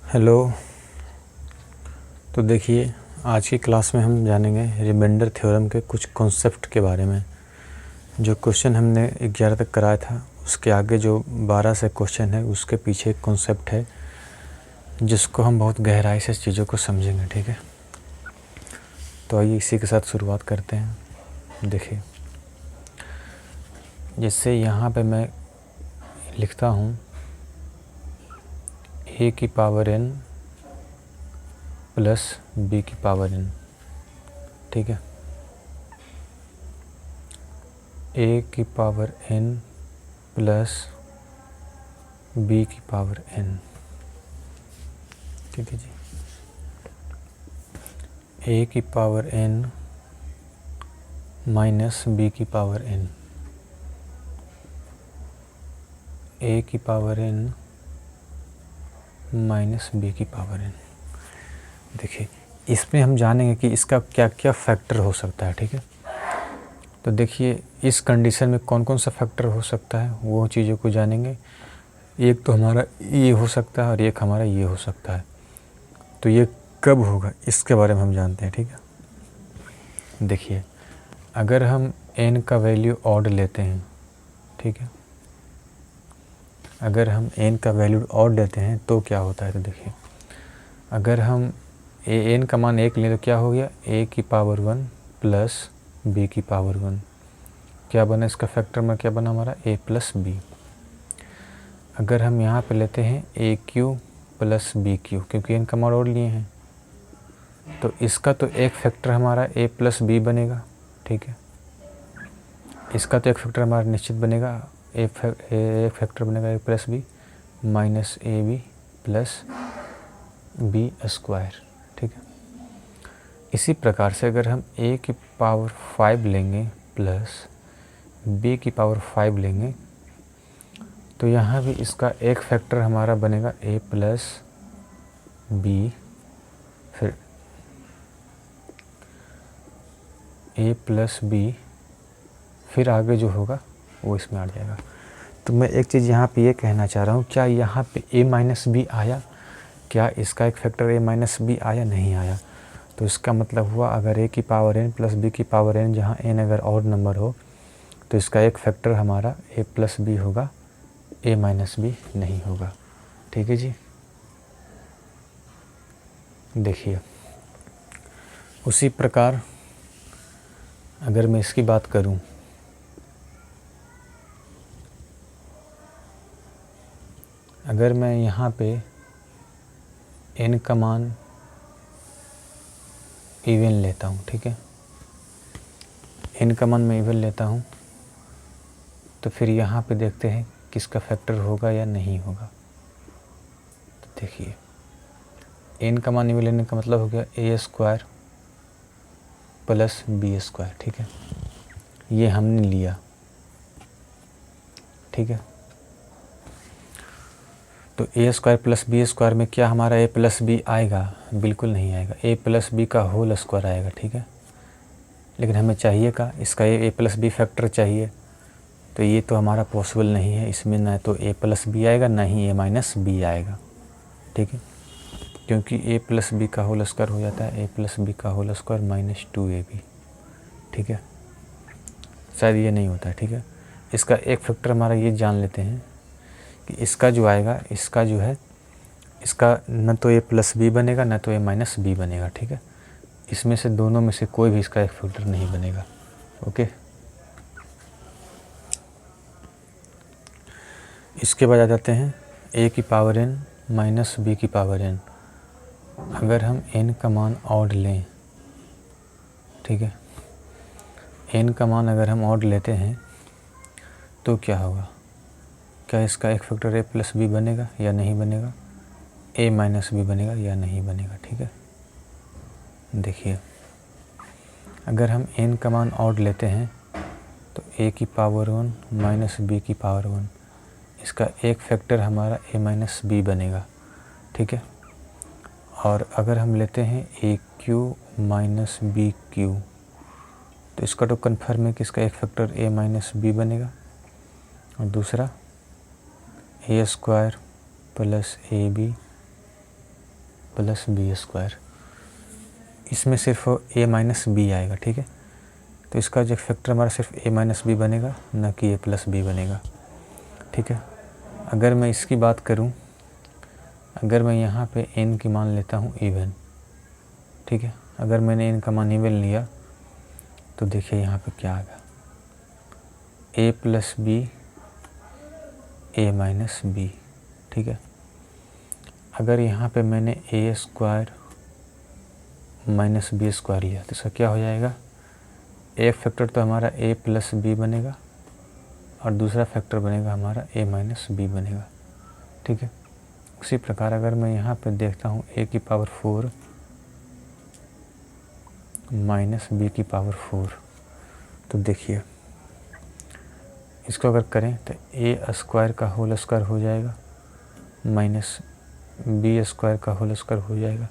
Hello. तो देखिए, आज की क्लास में हम जानेंगे रिमाइंडर थ्योरम के कुछ कॉन्सेप्ट के बारे में। जो क्वेश्चन हमने 11 तक कराया था, उसके आगे जो 12 से क्वेश्चन है, उसके पीछे एक कॉन्सेप्ट है जिसको हम बहुत गहराई से चीज़ों को समझेंगे। ठीक है, तो आइए इसी के साथ शुरुआत करते हैं। देखिए, जैसे यहाँ पे मैं लिखता हूँ a की पावर n प्लस b की पावर n। ठीक है, a की पावर n प्लस b की पावर n। ठीक है जी, a की पावर n माइनस b की पावर n, a की पावर n माइनस b की पावर n। देखिए, इसमें हम जानेंगे कि इसका क्या क्या फैक्टर हो सकता है। ठीक है, तो देखिए इस कंडीशन में कौन कौन सा फैक्टर हो सकता है वो चीज़ों को जानेंगे। एक तो हमारा ये हो सकता है और एक हमारा ये हो सकता है। तो ये कब होगा इसके बारे में हम जानते हैं। ठीक है, देखिए अगर हम n का वैल्यू ऑड लेते हैं, ठीक है, अगर हम n का वैल्यू ऑड लेते हैं तो क्या होता है। तो देखिए, अगर हम n का मान 1 लें तो क्या हो गया, a की पावर 1 प्लस b की पावर 1। क्या बना इसका फैक्टर में, क्या बना हमारा a प्लस b। अगर हम यहाँ पे लेते हैं ए क्यू प्लस बी क्यू, क्योंकि n का मान ऑड लिए हैं, तो इसका तो एक फैक्टर हमारा a प्लस बी बनेगा। ठीक है, इसका तो एक फैक्टर हमारा निश्चित बनेगा, एक फैक्टर बनेगा a plus B minus A B plus B square. ठीक है, इसी प्रकार से अगर हम a की पावर 5 लेंगे प्लस b की पावर 5 लेंगे, तो यहाँ भी इसका एक फैक्टर हमारा बनेगा a प्लस बी, फिर a प्लस बी, फिर आगे जो होगा वो इसमें आ जाएगा। तो मैं एक चीज़ यहाँ पे ये कहना चाह रहा हूँ, क्या यहाँ पे a माइनस बी आया, क्या इसका एक फैक्टर a माइनस बी आया, नहीं आया। तो इसका मतलब हुआ अगर a की पावर n प्लस b की पावर n, जहाँ n अगर ऑड नंबर हो तो इसका एक फैक्टर हमारा a प्लस बी होगा, a माइनस बी नहीं होगा। ठीक है जी, देखिए उसी प्रकार अगर मैं इसकी बात करूं, अगर मैं यहाँ पे n का मान इवन लेता हूँ, ठीक है, n का मान मैं इवन लेता हूँ, तो फिर यहाँ पे देखते हैं किसका फैक्टर होगा या नहीं होगा। तो देखिए, n का मान इवन लेने का मतलब हो गया a square plus B square. ठीक है, ये हमने लिया। ठीक है, तो a square plus B square में क्या हमारा a प्लस बी आएगा, बिल्कुल नहीं आएगा, a प्लस बी का होल स्क्वायर आएगा। ठीक है, लेकिन हमें चाहिए का इसका a प्लस बी फैक्टर चाहिए, तो ये तो हमारा पॉसिबल नहीं है। इसमें ना तो a प्लस बी आएगा ना ही a माइनस बी आएगा। ठीक है, क्योंकि a प्लस बी का होल स्क्वायर हो जाता है a प्लस बी का होल स्क्वायर माइनस 2ab। ठीक है, शायद ये नहीं होता है। ठीक है, इसका एक फैक्टर हमारा ये जान लेते हैं कि इसका जो आएगा, इसका जो है, इसका न तो a प्लस बी बनेगा न तो a माइनस बी बनेगा। ठीक है, इसमें से दोनों में से कोई भी इसका एक फैक्टर नहीं बनेगा। ओके, इसके बाद आ जाते हैं a की पावर n माइनस बी की पावर n। अगर हम n का मान ऑड लें, ठीक है, n का मान अगर हम ऑड लेते हैं तो क्या होगा, क्या इसका एक फैक्टर a प्लस बी बनेगा या नहीं बनेगा, a माइनस बी बनेगा या नहीं बनेगा। ठीक है, देखिए अगर हम n का मान ऑड लेते हैं तो a की पावर 1 माइनस बी की पावर 1, इसका एक फैक्टर हमारा a माइनस बी बनेगा। ठीक है, और अगर हम लेते हैं ए क्यू माइनस बी क्यू, तो इसका तो कन्फर्म है कि इसका एक फैक्टर a माइनस बी बनेगा, और दूसरा a square plus A B plus B square, इसमें सिर्फ ए माइनस बी आएगा, ठीक है। तो इसका जो फैक्टर हमारा सिर्फ ए माइनस बी बनेगा, न कि ए प्लस बी बनेगा, ठीक है। अगर मैं इसकी बात करूं, अगर मैं यहाँ पे n की मान लेता हूँ इवन, ठीक है। अगर मैंने n का मान इवन लिया तो देखिए यहाँ पे क्या आ गया, ए प्लस बी ए माइनस बी, ठीक है। अगर यहाँ पे मैंने ए स्क्वायर माइनस बी स्क्वायर लिया तो इसका क्या हो जाएगा, एक फैक्टर तो हमारा ए प्लस बी बनेगा और दूसरा फैक्टर बनेगा हमारा ए माइनस बी बनेगा, ठीक है। उसी प्रकार अगर मैं यहाँ पे देखता हूँ ए की पावर 4 माइनस बी की पावर 4, तो देखिए इसको अगर करें तो ए स्क्वायर का होल स्क्वायर हो जाएगा माइनस बी स्क्वायर का होल स्क्वायर हो जाएगा।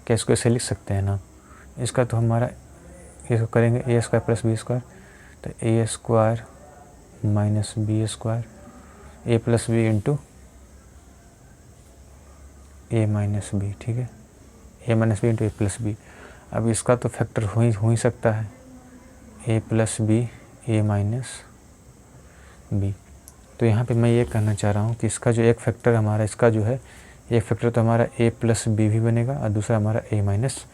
क्या इसको ऐसे लिख सकते हैं ना, इसका तो हमारा इसको करेंगे ए स्क्वायर प्लस बी स्क्वायर, तो ए स्क्वायर माइनस बी स्क्वायर ए प्लस बी इंटू ए माइनस बी, ठीक है। ए माइनस बी इंटू ए प्लस बी। अब इसका तो फैक्टर हो ही सकता है ए प्लस बी ए माइनस बी। तो यहाँ पे मैं ये कहना चाह रहा हूँ कि इसका जो एक फैक्टर हमारा, इसका जो है एक फैक्टर तो हमारा ए प्लस बी भी बनेगा और दूसरा हमारा ए माइनस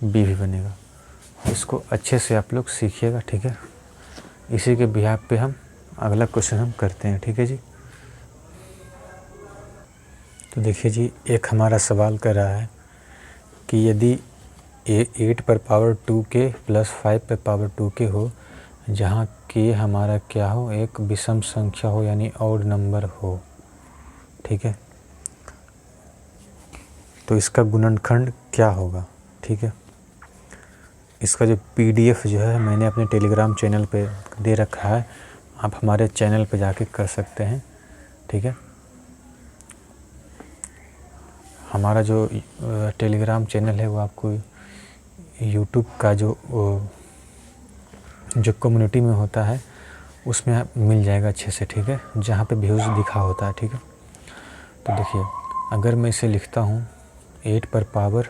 बी भी बनेगा। इसको अच्छे से आप लोग सीखिएगा, ठीक है। इसी के बिहाफ पे हम अगला क्वेश्चन हम करते हैं, ठीक है जी। तो देखिए जी, एक हमारा सवाल कर रहा है कि यदि 8 पर पावर 2 के प्लस 5 पर पावर 2 के हो, जहाँ के हमारा क्या हो, एक विषम संख्या हो यानी ऑड नंबर हो, ठीक है। तो इसका गुणनखंड क्या होगा, ठीक है। इसका जो PDF जो है मैंने अपने टेलीग्राम चैनल पे दे रखा है, आप हमारे चैनल पे जाके कर सकते हैं, ठीक है। हमारा जो टेलीग्राम चैनल है वो आपको यूट्यूब का जो कम्युनिटी में होता है उसमें आप मिल जाएगा अच्छे से, ठीक है, जहाँ पे व्यूज़ दिखा होता है, ठीक है। तो देखिए अगर मैं इसे लिखता हूँ 8 पर पावर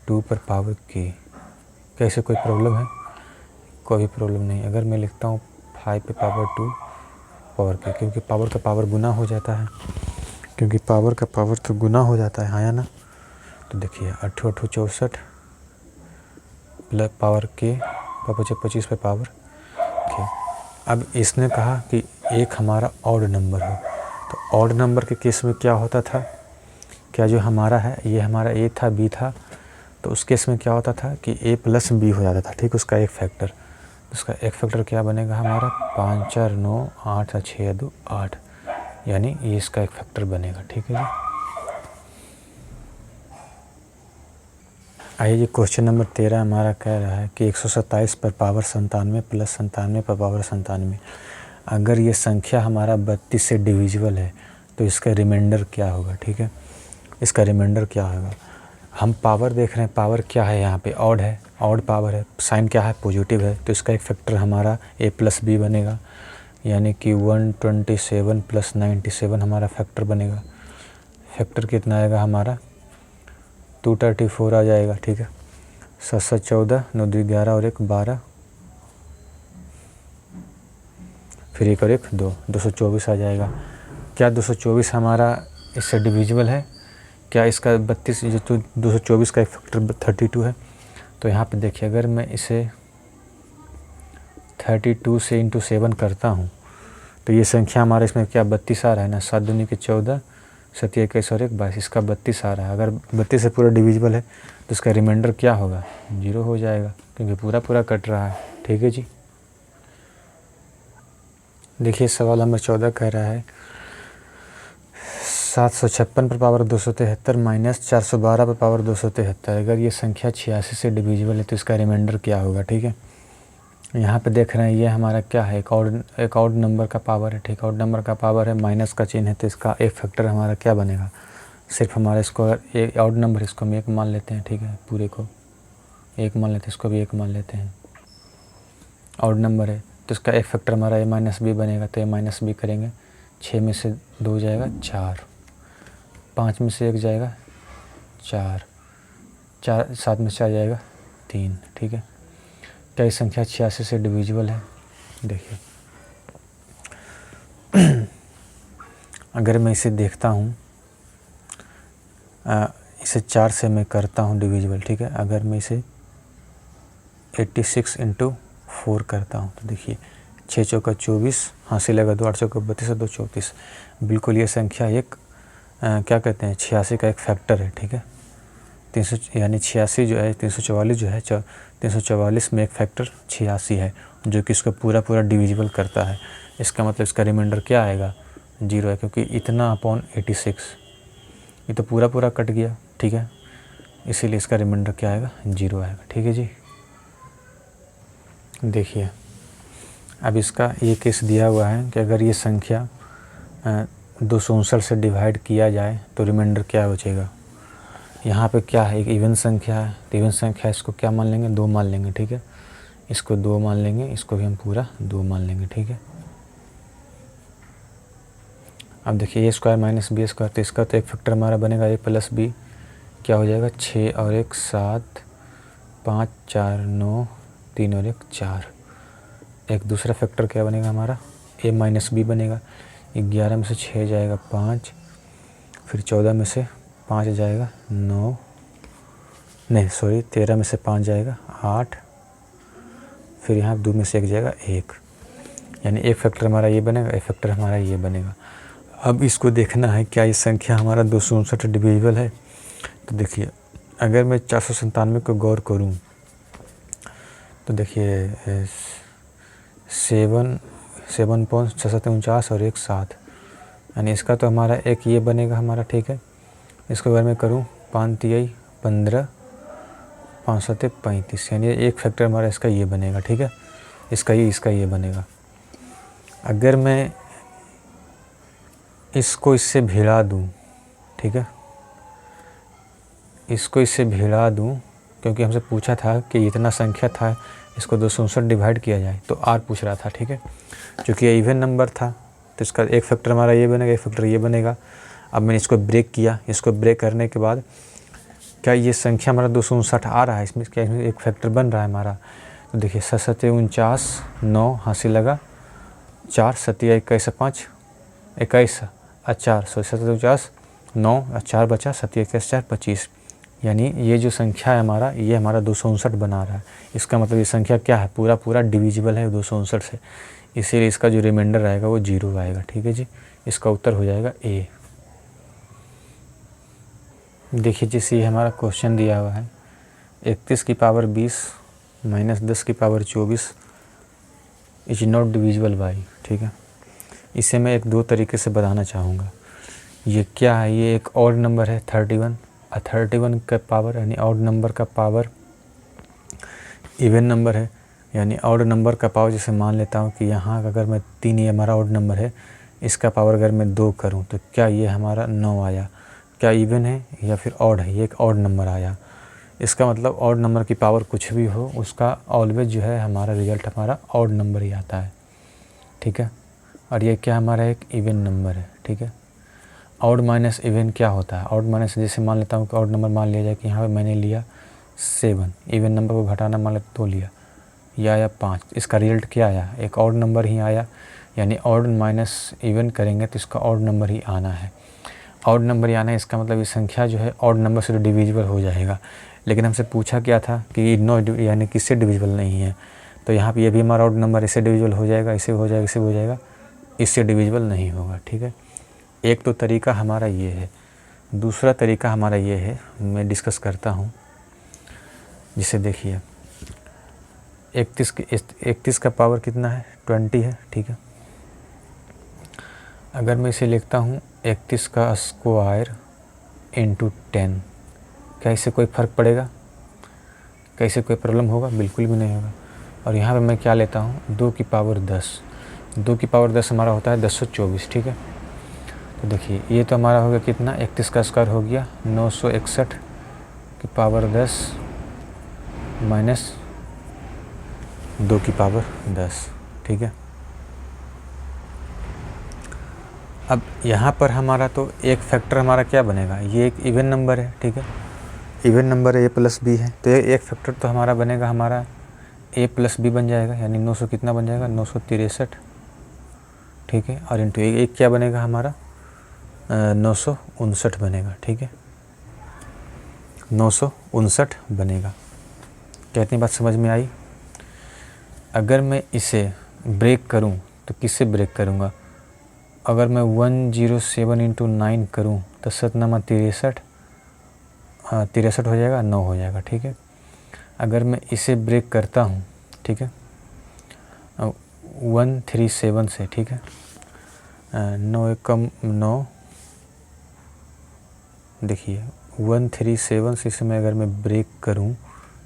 2 पर पावर के, कैसे कोई प्रॉब्लम है? कोई प्रॉब्लम नहीं। अगर मैं लिखता हूँ 5 पे पावर 2 पावर के, क्योंकि पावर का पावर गुना हो जाता है, क्योंकि पावर का पावर तो गुना हो जाता है, हाँ या ना। तो देखिए 8 8 64 प्लस पावर के पावर 25 पे पावर के। अब इसने कहा कि एक हमारा ऑड नंबर हो, तो ऑड नंबर के केस में क्या होता था, क्या जो हमारा है ये हमारा ए था बी था, तो उस केस में क्या होता था कि ए प्लस बी हो जाता था, ठीक। उसका एक फैक्टर, उसका एक फैक्टर क्या बनेगा हमारा 5 4 9 8 6 2 8, यानी ये इसका एक फैक्टर बनेगा, ठीक है जी। आइए जी, क्वेश्चन नंबर 13 हमारा कह रहा है कि 127 पर पावर 97 प्लस 97 पर पावर 97, अगर ये संख्या हमारा 32 से डिविजिबल है तो इसका रिमाइंडर क्या होगा, ठीक है। इसका रिमाइंडर क्या होगा, हम पावर देख रहे हैं, पावर क्या है यहाँ पे, ऑड है, ऑड पावर है, साइन क्या है, पॉजिटिव है, तो इसका एक फैक्टर हमारा ए प्लस बी बनेगा, यानी कि 127 प्लस 97 हमारा फैक्टर बनेगा। फैक्टर कितना आएगा हमारा 234 आ जाएगा, ठीक है। 7 7 14 9 2 11 और 1 12, फिर 1 और 1 2, 224 आ जाएगा। क्या 224 हमारा इससे डिविजिबल है? क्या इसका 32 जो 224 का एक फैक्टर 32 है? तो यहाँ पे देखिए अगर मैं इसे 32 से इंटू 7 करता हूँ तो ये संख्या हमारा इसमें क्या 32 आ रहा है ना, 7 दूनी के 14 7 21 और 1 22, इसका 32 आ रहा है। अगर 32 से पूरा डिविजिबल है तो इसका रिमाइंडर क्या होगा, 0 हो जाएगा, क्योंकि पूरा पूरा कट रहा है, ठीक है जी। देखिए सवाल नंबर 14 कह रहा है 756 पर पावर 273 माइनस 412 पर पावर 273, अगर ये संख्या 86 से डिविजिबल है तो इसका रिमाइंडर क्या होगा, ठीक है। यहाँ पे देख रहे हैं ये हमारा क्या है, एक ऑड नंबर का पावर है, ठीक। ऑड नंबर का पावर है, माइनस का चिन्ह है, तो इसका एक फैक्टर हमारा क्या बनेगा, सिर्फ हमारा इसको एक ऑड नंबर इसको हम 1 मान लेते हैं, ठीक है, पूरे को 1 मान लेते हैं, इसको भी 1 मान लेते हैं, ऑड नंबर है, तो इसका एक फैक्टर हमारा ए माइनस बी बनेगा, तो ए माइनस बी करेंगे, 6 में से 2 जाएगा 4, 5 में से 1 जाएगा 4, 4 7 में 4 जाएगा 3, ठीक है। क्या ये संख्या 86 से डिविजिबल है? देखिए अगर मैं इसे देखता हूँ, इसे 4 से मैं करता हूँ डिविजिबल, ठीक है। अगर मैं इसे 86 × 4 करता हूँ तो देखिए 6 चौका 24, हासिल लगा 2, 8 चौका 32 और 2 34। बिल्कुल ये संख्या एक क्या कहते हैं 86 का एक फैक्टर है, ठीक है। 300 यानी 86 जो है 344 जो है 344 में एक फैक्टर 86 है, जो कि इसको पूरा पूरा डिविजिबल करता है। इसका मतलब इसका रिमाइंडर क्या आएगा? 0 है, क्योंकि इतना अपॉन 86 ये तो पूरा पूरा कट गया, ठीक है। इसीलिए इसका रिमाइंडर क्या आएगा? 0 आएगा, ठीक है जी। देखिए अब इसका ये केस दिया हुआ है कि अगर ये संख्या 259 से डिवाइड किया जाए तो रिमाइंडर क्या बचेगा। यहाँ पे क्या है, एक इवन संख्या है, तो इवन संख्या इसको क्या मान लेंगे? 2 मान लेंगे, ठीक है। इसको 2 मान लेंगे, इसको भी हम पूरा 2 मान लेंगे, ठीक है। अब देखिए a² - b², तो इसका तो एक फैक्टर हमारा बनेगा a + b, क्या हो जाएगा 6 और 1 7, 5 4 9, 3 और 1 4। एक दूसरा फैक्टर क्या बनेगा हमारा? a - b बनेगा। 11 में से 6 जाएगा 5, फिर 14 में से 5 जाएगा 9, नहीं सॉरी 13 में से 5 जाएगा 8, फिर यहाँ 2 में से 1 जाएगा 1। यानी एक फैक्टर हमारा ये बनेगा, एक फैक्टर हमारा ये बनेगा। अब इसको देखना है क्या ये संख्या हमारा 259 डिविजिबल है। तो देखिए अगर मैं 497 को गौर करूं तो देखिए 7 पॉइंट 649 और 1 7, यानी इसका तो हमारा एक ये बनेगा हमारा, ठीक है। इसको अगर मैं करूं 5 तिहाई 15, 5 7 35, यानी एक फैक्टर हमारा इसका ये बनेगा, ठीक है। इसका ये बनेगा। अगर मैं इसको इससे भिड़ा दूं, ठीक है, इसको इससे भिड़ा दूं, क्योंकि हमसे पूछा था कि इतना संख्या था इसको 259 डिवाइड किया जाए, तो r पूछ रहा था, ठीक है। क्योंकि ये इवन नंबर था तो इसका एक फैक्टर हमारा ये बनेगा, एक फैक्टर ये बनेगा। अब मैंने इसको ब्रेक किया, इसको ब्रेक करने के बाद क्या ये संख्या हमारा 259 आ रहा है, इसमें क्या इसमें एक फैक्टर बन रहा है हमारा। तो देखिए 7 7 49, 9 हासिल लगा 4, 7 21 5, 21 और 4, 7 49, 9 और 4 बचा, 7 21 4 25। यानी ये जो संख्या है हमारा, ये हमारा 259 बना रहा है। इसका मतलब ये संख्या क्या है? पूरा पूरा डिविजिबल है 259 से, इसीलिए इसका जो रिमाइंडर आएगा वो 0 आएगा, ठीक है जी। इसका उत्तर हो जाएगा ए। देखिए जैसे ये हमारा क्वेश्चन दिया हुआ है 31 की पावर 20 - 10 की power 24 is not divisible by, ठीक है। इसे मैं एक 2 तरीके से बताना चाहूँगा। ये क्या है? ये एक ऑड नंबर है 31, और 31 का पावर यानी ऑड नंबर का पावर इवन नंबर है, यानी ऑड नंबर का पावर जैसे मान लेता हूँ कि यहाँ अगर मैं 3, ये हमारा ऑड नंबर है, इसका पावर अगर मैं 2 करूँ तो क्या ये हमारा 9 आया? क्या इवन है या फिर ऑड है? ये एक ऑड नंबर आया। इसका मतलब ऑड नंबर की पावर कुछ भी हो उसका ऑलवेज जो है हमारा रिजल्ट हमारा ऑड नंबर ही आता है, ठीक है। और ये क्या हमारा एक इवन नंबर है, ठीक है। ऑड माइनस इवन क्या होता है? ऑड माइनस जैसे मान लेता हूँ कि ऑड नंबर मान लिया जाए कि यहाँ पे मैंने लिया 7, इवन नंबर को घटाना मान लेते 2 लिया, यह आया 5। इसका रिजल्ट क्या आया? एक ऑड नंबर ही आया। यानी ऑड माइनस इवन करेंगे तो इसका ऑड नंबर ही आना है। ऑड नंबर ही आना है, इसका मतलब ये संख्या जो है ऑड नंबर से डिविजिबल हो जाएगा। लेकिन हमसे पूछा क्या था कि नो यानी किससे डिविजिबल नहीं है, तो यहाँ पे ये भी हमारा ऑड नंबर इससे डिविजिबल हो जाएगा, इससे हो जाएगा, इससे हो जाएगा, इससे डिविजिबल नहीं होगा, ठीक है। एक तो तरीका हमारा ये है। दूसरा तरीका हमारा ये है, मैं डिस्कस करता हूँ। जिसे देखिए 31 का पावर कितना है? 20 है, ठीक है। अगर मैं इसे लिखता हूँ 31 का स्क्वायर इंटू 10, क्या इससे कोई फ़र्क पड़ेगा? क्या इससे कोई प्रॉब्लम होगा? बिल्कुल भी नहीं होगा। और यहाँ पे मैं क्या लेता हूँ 2 की पावर 10, 2 की पावर 10 हमारा होता है 1024, ठीक है। तो देखिए ये तो हमारा हो गया कितना? 31 का स्क्वायर हो गया 961 की पावर 10 माइनस 2 की पावर 10, ठीक है। अब यहाँ पर हमारा तो एक फैक्टर हमारा क्या बनेगा? ये एक इवन नंबर है, ठीक है। Even number A plus B है, तो एक फैक्टर तो हमारा बनेगा, हमारा ए प्लस बी बन जाएगा, यानी 900 कितना बन जाएगा, 963, ठीक है। और इंटू एक क्या बनेगा हमारा, 959 बनेगा, ठीक है, 959 बनेगा। क्या इतनी बात समझ में आई? अगर मैं इसे ब्रेक करूं तो किससे ब्रेक करूंगा? अगर मैं 107 इंटू 9 करूँ तो 7×9 63, 63 हो जाएगा, 9 हो जाएगा, ठीक है। अगर मैं इसे ब्रेक करता हूँ, ठीक है, 137 से, ठीक है, 9 एकम 9, देखिए 137 से इसे मैं अगर मैं ब्रेक करूँ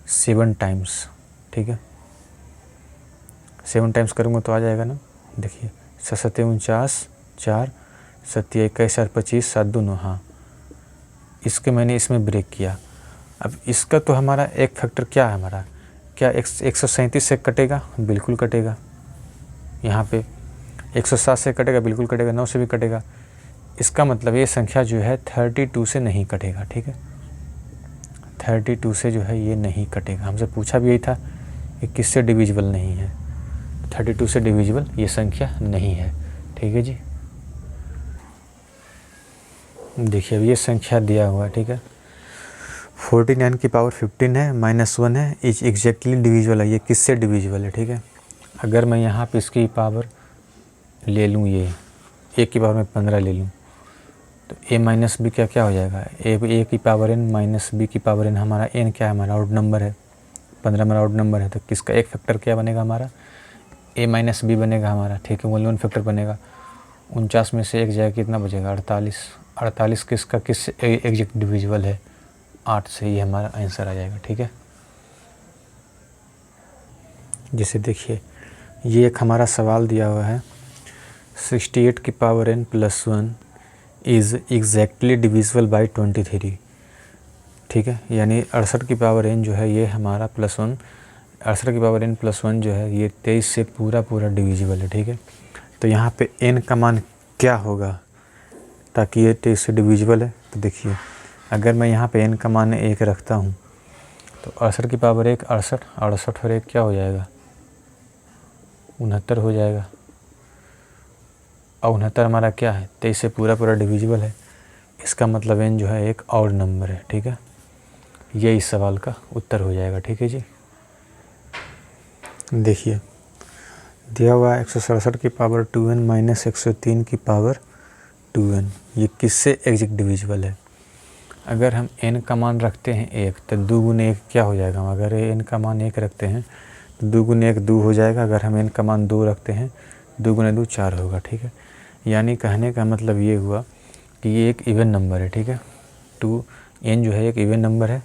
7 टाइम्स, ठीक है, 7 टाइम्स करूँगा तो आ जाएगा ना, देखिए 7 49, 4 7 21 और 25, 7 2 9, हाँ, इसके मैंने इसमें ब्रेक किया। अब इसका तो हमारा एक फैक्टर क्या है हमारा, क्या 137 से कटेगा? बिल्कुल कटेगा। यहाँ पे 107 से कटेगा, बिल्कुल कटेगा, 9 से भी कटेगा। इसका मतलब ये संख्या जो है 32 से नहीं कटेगा, ठीक है, 32 से जो है ये नहीं कटेगा। हमसे पूछा भी यही था कि किससे डिविजिबल नहीं है, 32 से डिविजिबल ये संख्या नहीं है, ठीक है जी। देखिए अब ये संख्या दिया हुआ है, ठीक है, 49 की पावर 15 है, -1 है, इज एग्जैक्टली डिविजिबल है। ये किससे डिविजिबल है, ठीक है। अगर मैं यहाँ पे इसकी पावर ले लूँ, ये ए की पावर में 15 ले लूँ, तो a माइनस बी क्या हो जाएगा, ए की पावर n माइनस बी की पावर n, हमारा n क्या है, हमारा ऑड नंबर है, 15 हमारा ऑड नंबर है, तो किसका एक फैक्टर क्या बनेगा हमारा, a माइनस बी बनेगा हमारा, ठीक है, ओनली 1 फैक्टर बनेगा। 49 में से एक जाएगा, कितना बचेगा, 48 किसका किस एग्जैक्ट डिविजिबल है, 8 से, ही हमारा आंसर आ जाएगा, ठीक है। जैसे देखिए ये एक हमारा सवाल दिया हुआ है, 68 की power n plus 1 is exactly divisible by 23, ठीक है, यानी 68 की पावर n जो है ये हमारा +1, 68 की पावर n प्लस 1 जो है ये 23 से पूरा डिविजिबल है, ठीक है। तो यहाँ पे n का मान क्या होगा ताकि ये 23 से डिविजिबल है, तो देखिए अगर मैं यहाँ पे n का मान 1 रखता हूँ तो 68 की पावर 1 68, 68 और 1 क्या हो जाएगा, 69 हो जाएगा। और 69 हमारा क्या है, 23 से पूरा डिविजिबल है, इसका मतलब n जो है एक ऑड नंबर है, ठीक है। ये इस सवाल का उत्तर हो जाएगा, ठीक है जी। देखिए दिया हुआ 167 की पावर 2n माइनस 103 की पावर 2n, ये किससे एग्जैक्ट डिविजिबल है? अगर हम n का मान रखते हैं 1 तो 2 गुने 1 क्या हो जाएगा, अगर n का मान 1 रखते हैं तो 2 गुने 1 2 हो जाएगा। अगर हम n का मान 2 रखते हैं 2 गुने 2 4 होगा, ठीक है। यानी कहने का मतलब ये हुआ कि ये एक इवन नंबर है, ठीक है। n जो है एक इवन नंबर है,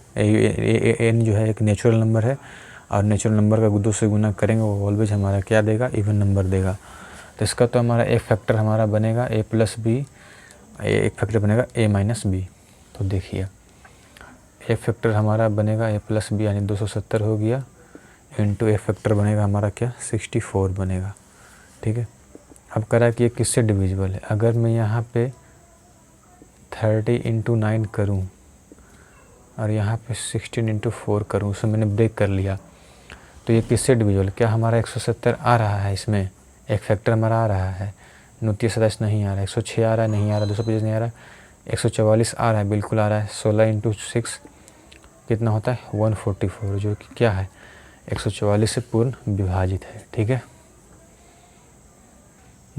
n जो है एक नेचुरल नंबर है, और नेचुरल नंबर का 2 से गुना करेंगे वो ऑलवेज हमारा क्या देगा, इवन नंबर देगा। तो इसका तो हमारा एक फैक्टर हमारा बनेगा a प्लस बी, एक फैक्टर बनेगा a माइनस बी। तो देखिए एक फैक्टर हमारा बनेगा a प्लस बी यानी 270 हो गया, इंटू एक फैक्टर बनेगा हमारा क्या, 64 बनेगा, ठीक है। अब करा कि ये किससे डिविजिबल है, अगर मैं यहाँ पे 30 इंटू 9 करूँ और यहाँ पे 16 इंटू 4 करूँ, उसमें मैंने ब्रेक कर लिया, तो ये किससे डिविजिबल, क्या हमारा 170 आ रहा है, इसमें एक फैक्टर हमारा आ रहा है, 29 नहीं आ रहा है, 106 आ रहा है, नहीं आ रहा, 225 नहीं आ रहा, 144 आ रहा है, बिल्कुल आ रहा है। 16 इंटू 6 कितना होता है, 144, जो कि क्या है 144 से पूर्ण विभाजित है, ठीक है।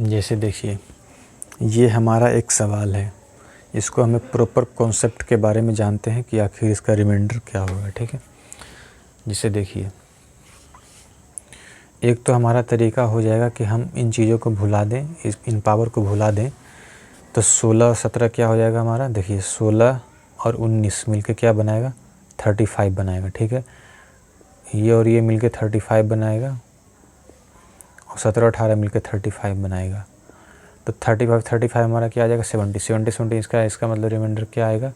जैसे देखिए ये हमारा एक सवाल है, इसको हमें प्रॉपर कॉन्सेप्ट के बारे में जानते हैं कि आखिर इसका रिमाइंडर क्या होगा, ठीक है। जिसे देखिए एक तो हमारा तरीका हो जाएगा कि हम इन चीज़ों को भुला दें, इन पावर को भुला दें, तो 16 और 17 क्या हो जाएगा हमारा, देखिए 16 और 19 मिलके क्या बनाएगा, 35 बनाएगा, ठीक है। ये और ये मिलके 35 बनाएगा, और 17 18 मिलके 35 बनाएगा। तो 35 हमारा क्या आ जाएगा, 70 इसका मतलब रिमाइंडर क्या आएगा,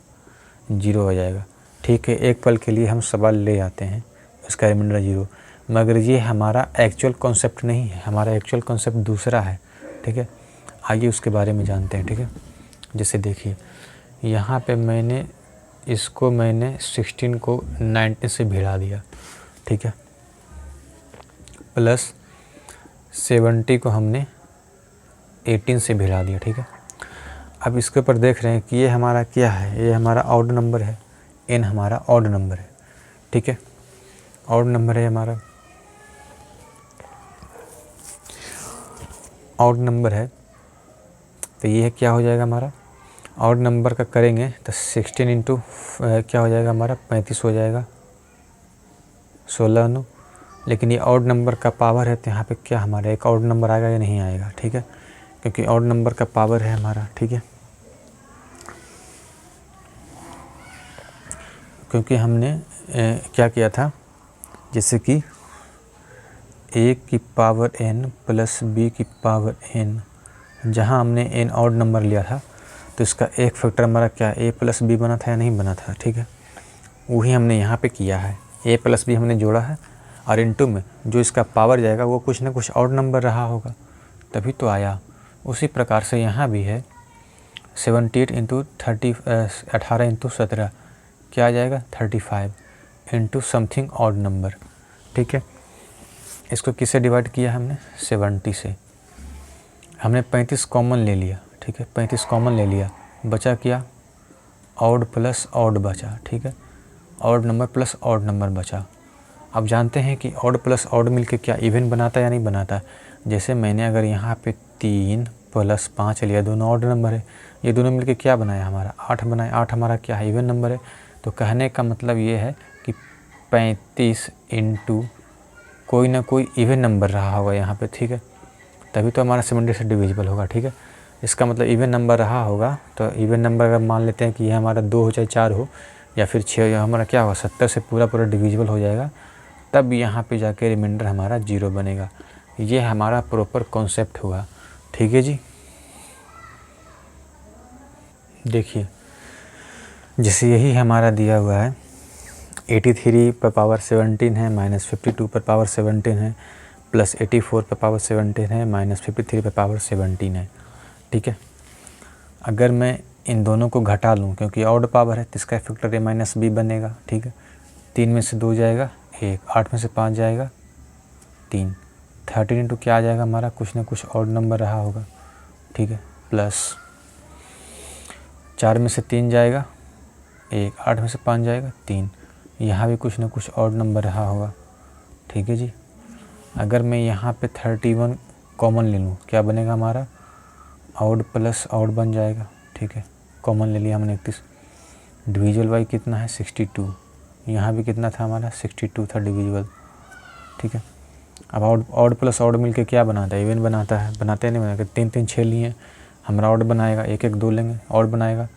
0 हो जाएगा, ठीक है। एक पल के लिए हम सवाल ले आते हैं, इसका रिमाइंडर 0, मगर ये हमारा एक्चुअल कॉन्सेप्ट नहीं है, हमारा एक्चुअल कॉन्सेप्ट दूसरा है, ठीक है। आइए उसके बारे में जानते हैं, ठीक है। जैसे देखिए यहाँ पे मैंने इसको मैंने 16 को 19 से भिड़ा दिया, ठीक है, प्लस 70 को हमने 18 से भिड़ा दिया, ठीक है। अब इसके ऊपर देख रहे हैं कि ये हमारा क्या है, ये हमारा ऑड नंबर है, n हमारा ऑड नंबर है, ठीक है, ऑड नंबर है हमारा, ऑड नंबर है। तो ये क्या हो जाएगा हमारा, ऑड नंबर का करेंगे तो 16 इंटू क्या हो जाएगा हमारा 35 हो जाएगा, 16 लेकिन ये ऑड नंबर का पावर है तो यहाँ पे क्या हमारा एक ऑड नंबर आएगा या नहीं आएगा, ठीक है, क्योंकि ऑड नंबर का पावर है हमारा, ठीक है। क्योंकि हमने क्या किया था, जैसे कि a की पावर n प्लस b की पावर n, जहाँ हमने n ऑड नंबर लिया था तो इसका एक फैक्टर हमारा क्या a प्लस बी बना था या नहीं बना था, ठीक है, वही हमने यहाँ पे किया है, a प्लस बी हमने जोड़ा है और इनटू में जो इसका पावर जाएगा वो कुछ ना कुछ ऑड नंबर रहा होगा तभी तो आया। उसी प्रकार से यहाँ भी है 78 इंटू 18 इंटू 17 क्या आ जाएगा 35 इंटू समथिंग ऑड नंबर, ठीक है। इसको किससे डिवाइड किया हमने 70 से, हमने 35 कॉमन ले लिया, ठीक है, 35 कॉमन ले लिया, बचा क्या ऑड प्लस ऑड बचा, ठीक है, odd number plus odd number बचा। अब जानते हैं कि ऑड प्लस ऑड मिलके क्या इवन बनाता है या नहीं बनाता। जैसे मैंने अगर यहाँ पे 3 प्लस 5 लिया, दोनों ऑड नंबर है, ये दोनों मिलके क्या बनाया हमारा 8 बनाया, 8 हमारा क्या है इवन नंबर है। तो कहने का मतलब ये है कि 35 इंटू कोई ना कोई इवन नंबर रहा होगा यहाँ पे, ठीक है, तभी तो हमारा 70 से डिविजिबल होगा, ठीक है। इसका मतलब इवन नंबर रहा होगा, तो इवन नंबर अगर मान लेते हैं कि ये हमारा 2 हो चाहे 4 हो या फिर 6 हो, हमारा क्या होगा 70 से पूरा डिविजिबल हो जाएगा, तब यहाँ पे जाके रिमाइंडर हमारा 0 बनेगा। ये हमारा प्रॉपर कॉन्सेप्ट हुआ, ठीक है जी। देखिए जैसे यही हमारा दिया हुआ है 83 पर पावर 17 है, माइनस 52 पर पावर 17 है, प्लस 84 पर पावर 17 है, माइनस 53 पर पावर 17 है, ठीक है। अगर मैं इन दोनों को घटा लूँ क्योंकि ऑड पावर है तो इसका फैक्टर a माइनस बी बनेगा, ठीक है। 3 में से 2 जाएगा 1, 8 में से 5 जाएगा 3, 13 इंटू क्या आ जाएगा हमारा कुछ ना कुछ ऑड नंबर रहा होगा, ठीक है, प्लस 4 में से 3 जाएगा 1, 8 में से 5 जाएगा 3, यहाँ भी कुछ ना कुछ ऑड नंबर रहा होगा, ठीक है जी। अगर मैं यहाँ पे 31 कॉमन ले लूँ क्या बनेगा हमारा ऑड प्लस ऑड बन जाएगा, ठीक है, कॉमन ले लिया हमने 31, डिविजिबल बाई कितना है 62, यहाँ भी कितना था हमारा 62 था डिविजिबल, ठीक है। अब ऑड प्लस ऑड मिलके क्या बनाता है इवन बनाता है, बनाते नहीं बनाते, 3 3 6 लिए हमारा ऑड बनाएगा, 1 1 2 लेंगे ऑड बनाएगा,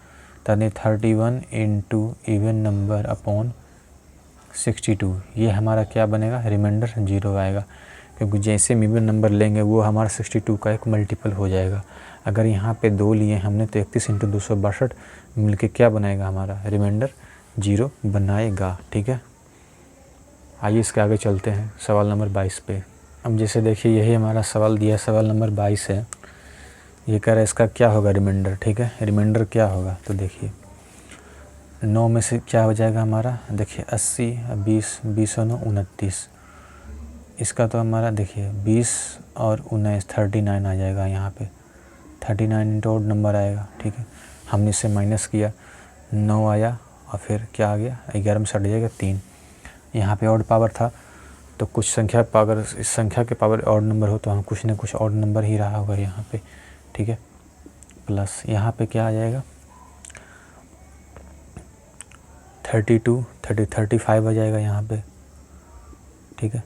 तब 31 इंटू इवन नंबर अपॉन 62, ये हमारा क्या बनेगा रिमाइंडर 0 आएगा, क्योंकि जैसे हम इवन नंबर लेंगे वो हमारा 62 का एक मल्टीपल हो जाएगा। अगर यहाँ पे 2 लिए हमने तो 31 इंटू 262 मिलके क्या बनाएगा हमारा रिमाइंडर 0 बनाएगा, ठीक है। आइए इसके आगे चलते हैं सवाल नंबर 22 पे। अब जैसे देखिए यही हमारा सवाल दिया, सवाल नंबर 22 है, ये कह रहा है इसका क्या होगा रिमाइंडर, ठीक है, रिमाइंडर क्या होगा तो देखिए 9 में से क्या हो जाएगा हमारा देखिए 80, 20, 20 और 9 29, इसका तो हमारा देखिए 20 और 19 39 आ जाएगा, यहाँ पे 39 इंटू ऑड नंबर आएगा, ठीक है। हमने इससे माइनस किया 9 आया और फिर क्या आ गया 11 में से हट जाएगा 3, यहाँ पे ऑड पावर था तो कुछ संख्या पावर, इस संख्या के पावर ऑड नंबर हो तो हम कुछ ना कुछ ऑड नंबर ही रहा होगा यहाँ पे, ठीक है, प्लस यहाँ पे क्या आ जाएगा 32 35 आ जाएगा यहाँ पे, ठीक है।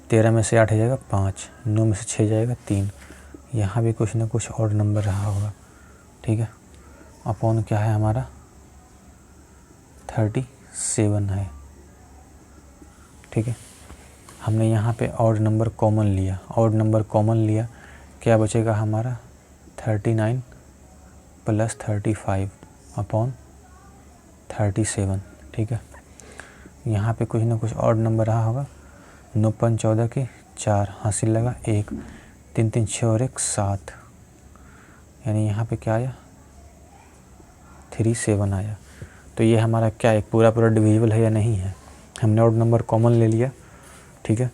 13 में से 8 आ जाएगा 5, 9 में से 6 जाएगा 3, यहाँ भी कुछ ना कुछ ऑड नंबर रहा होगा, ठीक है। अपॉन क्या है हमारा 37 है, ठीक है। हमने यहाँ पे ऑड नंबर कॉमन लिया, ऑड नंबर कॉमन लिया क्या बचेगा हमारा 39 प्लस 35 अपॉन 37, ठीक है। यहाँ पे कुछ ना कुछ ऑड नंबर रहा होगा, 9 5 14 के 4 हासिल लगा 1, 3 3 6 और 1 7, यानी यहाँ पे क्या आया 37 आया। तो ये हमारा क्या एक पूरा डिविजिबल है या नहीं है। हमने ऑड नंबर कॉमन ले लिया, ठीक है,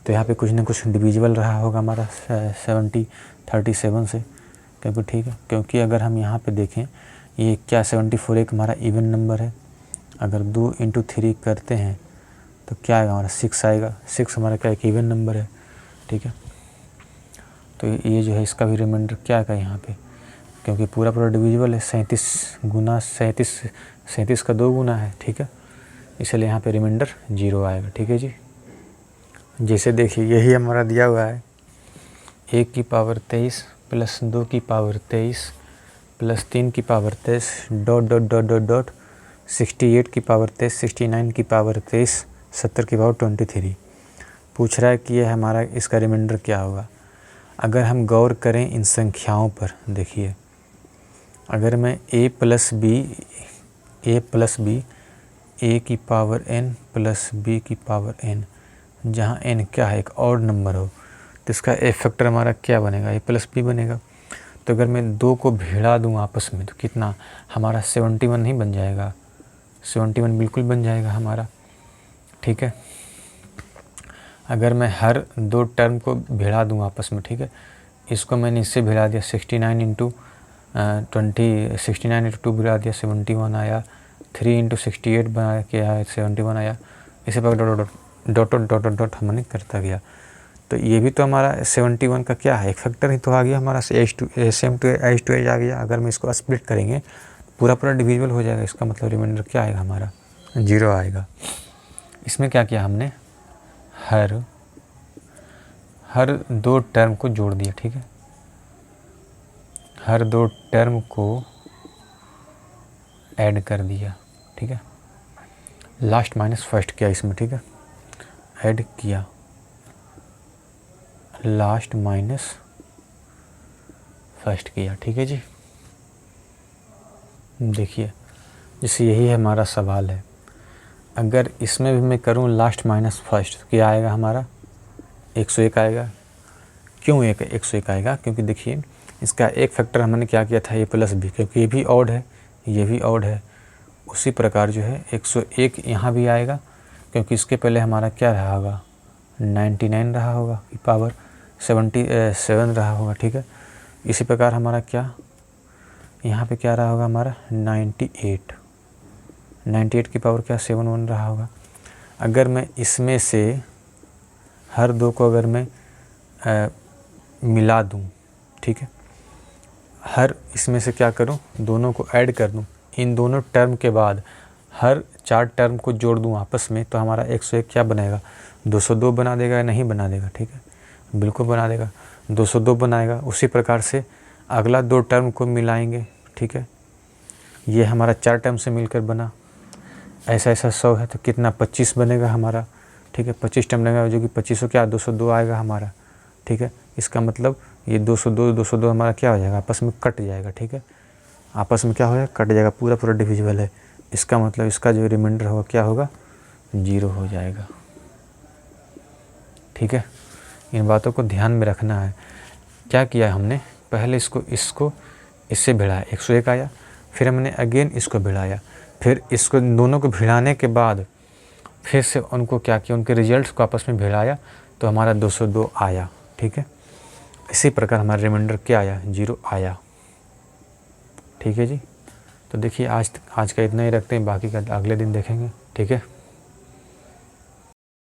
तो यहाँ पे कुछ ना कुछ डिविजिबल रहा होगा हमारा 37 से, क्योंकि ठीक है, क्योंकि अगर हम यहाँ पे देखें ये क्या 74 एक हमारा इवन नंबर है। अगर 2 × 3 करते हैं तो क्या आएगा हमारा 6 आएगा। 6 हमारा क्या एक इवन नंबर है, ठीक है। तो ये जो है इसका भी रिमाइंडर क्या आएगा यहाँ पे, क्योंकि पूरा डिविजिबल है। 37 गुना 37 का 2 गुना है, ठीक है, इसलिए यहाँ पे रिमाइंडर 0 आएगा, ठीक है जी। जैसे देखिए यही हमारा दिया हुआ है 1 की पावर 23 प्लस 2 की पावर 23 प्लस 3 की power 23 dot dot dot dot dot 68 की पावर 23 69 की पावर 23 70 की पावर 23। पूछ रहा है कि ये हमारा इसका रिमाइंडर क्या होगा। अगर हम गौर करें इन संख्याओं पर, देखिए अगर मैं a प्लस बी a की पावर n प्लस b की पावर n, जहाँ n क्या है एक ऑड नंबर हो, तो इसका ए फैक्टर हमारा क्या बनेगा, a प्लस बी बनेगा। तो अगर मैं 2 को भिड़ा दूँ आपस में तो कितना हमारा 71 नहीं बन जाएगा, 71 बिल्कुल बन जाएगा हमारा, ठीक है। अगर मैं हर 2 टर्म को भिड़ा दूँ आपस में, ठीक है, इसको मैंने इससे भिड़ा दिया 69 × 20 69 × 2 भिड़ा दिया 71 आया, 3 × 68 बना के आया 71 आया। इसे पर dot dot dot dot dot हमने करता गया, तो ये भी तो हमारा 71 का क्या है एक फैक्टर ही तो आ गया हमारा, सेम टू एज आ गया। अगर मैं इसको स्प्लिट करेंगे पूरा डिविजिबल हो जाएगा, इसका मतलब रिमाइंडर क्या आएगा हमारा 0 आएगा। इसमें क्या किया हमने, हर 2 टर्म को जोड़ दिया, ठीक है, हर 2 टर्म को ऐड कर दिया, ठीक है, लास्ट माइनस फर्स्ट किया इसमें, ठीक है, ऐड किया लास्ट माइनस फर्स्ट किया, ठीक है जी। देखिए जैसे यही है हमारा सवाल है, अगर इसमें भी मैं करूं लास्ट माइनस फर्स्ट तो क्या आएगा हमारा 101 आएगा। क्यों 101 आएगा, क्योंकि देखिए इसका एक फैक्टर हमने क्या किया था a प्लस बी, क्योंकि ये भी ऑड है ये भी ऑड है। उसी प्रकार जो है 101 यहाँ भी आएगा, क्योंकि इसके पहले हमारा क्या रहा होगा 99 रहा होगा की पावर 77 रहा होगा, ठीक है। इसी प्रकार हमारा क्या यहाँ पे क्या रहा होगा हमारा 98 की पावर क्या 71 रहा होगा। अगर मैं इसमें से हर 2 को अगर मैं मिला दूँ, ठीक है, हर इसमें से क्या करूँ दोनों को ऐड कर दूँ, इन दोनों टर्म के बाद हर 4 टर्म को जोड़ दूँ आपस में, तो हमारा 101 क्या बनाएगा 202 बना देगा या नहीं बना देगा, ठीक है, बिल्कुल बना देगा 202 बनाएगा। उसी प्रकार से अगला 2 टर्म को मिलाएंगे, ठीक है, ये हमारा 4 टर्म से मिलकर बना, ऐसा 100 है तो कितना 25 बनेगा हमारा, ठीक है, 25 टर्म बनेगा जो कि 25 क्या 202 आएगा हमारा, ठीक है। इसका मतलब ये 202 हमारा क्या हो जाएगा आपस में कट जाएगा, ठीक है, आपस में क्या हो जाएगा कट जाएगा, पूरा डिविजिबल है। इसका मतलब इसका जो रिमाइंडर होगा क्या होगा 0 हो जाएगा, ठीक है। इन बातों को ध्यान में रखना है। क्या किया हमने पहले इसको इससे भिड़ाया 101 आया, फिर हमने अगेन इसको भिड़ाया, फिर इसको दोनों को भिड़ाने के बाद फिर से उनको क्या किया उनके रिजल्ट्स को आपस में भिड़ाया तो हमारा 202 आया, ठीक है। इसी प्रकार हमारा रिमाइंडर क्या आया 0 आया, ठीक है जी। तो देखिए आज का इतना ही रखते हैं, बाकी का अगले दिन देखेंगे, ठीक है।